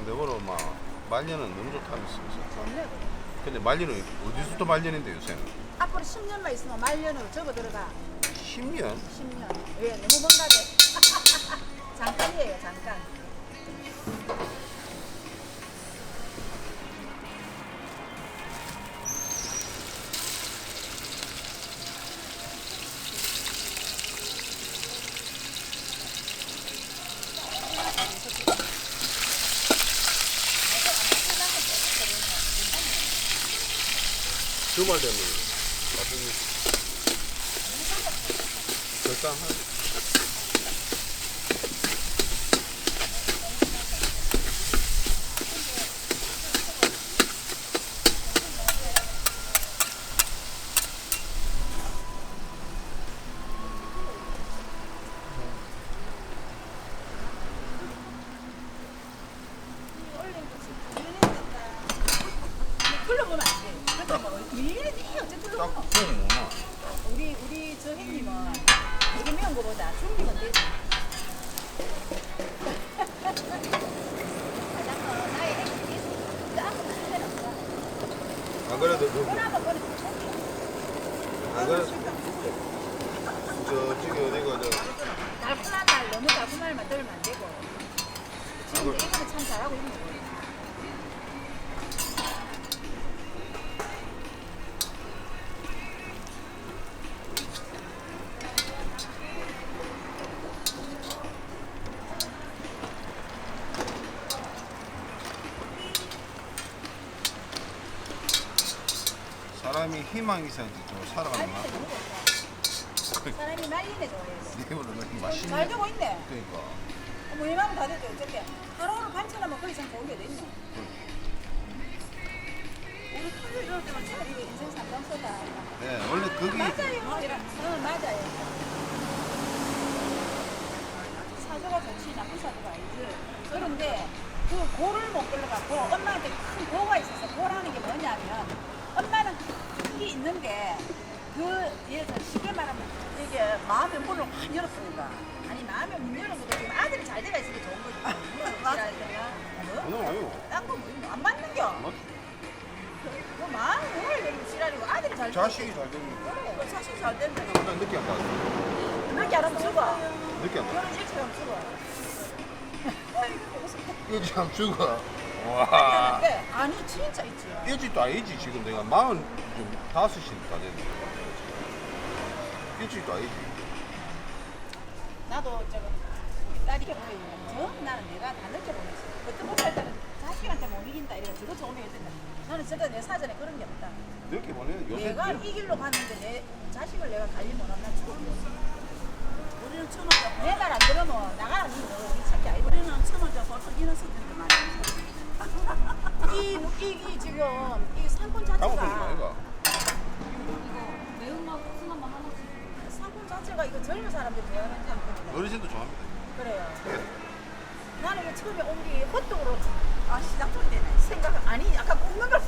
내거는 막 말년은 너무 좋다면서. 좋네. 근데 말년은 어디서부터 말년인데 요새는? 앞으로 10년만 있으면 말년으로 접어 들어가. 10년? 10년. 왜 너무 먼가게? 잠깐이에요, 잠깐. 주말 되면 나중에 결단한. 불러보면 안 돼. 그때 뭐 왜 어째 불러보면 짝꿍 뭐나? 우리 저 형님은 되게 매운 거보다 중기면 되지. 나의 애기 안 그래도 그, 안 그래도 저기 어디가 달콤한 날 너무 달콤한 말만 들으면 안 되고. 지금 이거는 참 잘하고 있는 거예요. 사람이 희망이 있어야지 좀 살아가는 거야. 사람이 말리네 좋아해요. 내버려 놓기 잘 맛있네. 되고 있네. 그러니까. 뭐 이만하면 다 되죠. 어차피 하루하루 반찬하면 그 이상 좋은 게 어디 있노. 우리 토요일 이럴 때만 참 이거 인생 상담소다. 네, 원래 거기 맞아요. 응, 맞아요. 사주가 좋지 나쁜 사주가 아니지. 그런데 그 고를 못 끌어갖고 엄마한테 큰 고가 있어서 고라는 게 뭐냐면 엄마는 큰게 있는데 그 예를 들어 쉽게 말하면 이게 마음의 문을 확 열었으니까 아니 마음의 문 여는 것도 지금 아들이 잘 돼가 있으니까 좋은 거지. 맞아. 오늘 와요. 딴거 뭐 있노? 안 맞는겨. 그 마음을 열고 지랄이고 아들이 잘 자식이 잘 되면 그래. 그 자식이 잘 되면 일단 늦게 안 받아. 그렇게 안 하면 죽어. 늦게 안 받아. 그런 일처럼 죽어. 일찍 하면 죽어. 와. 근데 아니 진짜 있지. 일찍도 아니지 지금 내가 45이 다 됐는데. 일찍도 아니지. 나도 저거 딸이 보이면 나는 내가 다 느껴보면서 어떤 못할 때는 자식한테 못 이긴다 이래서 저거 좋으면 된다. 나는 진짜 내 사전에 그런 게 없다. 늦게 보내는 요새 내가 이 길로 갔는데 내 자식을 내가 관리 못하면 난 죽을 거지. 우리는 처음부터 내 말 안 들으면 나가라 니 너, 니 새끼 아이고. 우리는 처음부터 보통 이런 소리도 많이 이 지금 이 상권 하고 소리 자체가 많이가. 매운맛, 순한맛 하나씩. 상권 자체가 이거 젊은 사람들이 좋아하는 상권이다. 어르신도 좋아합니다. 그래요. 네. 나는 왜 처음에 온 게 호떡으로 아 시작소리 되네 생각 아니 아까 굽는 걸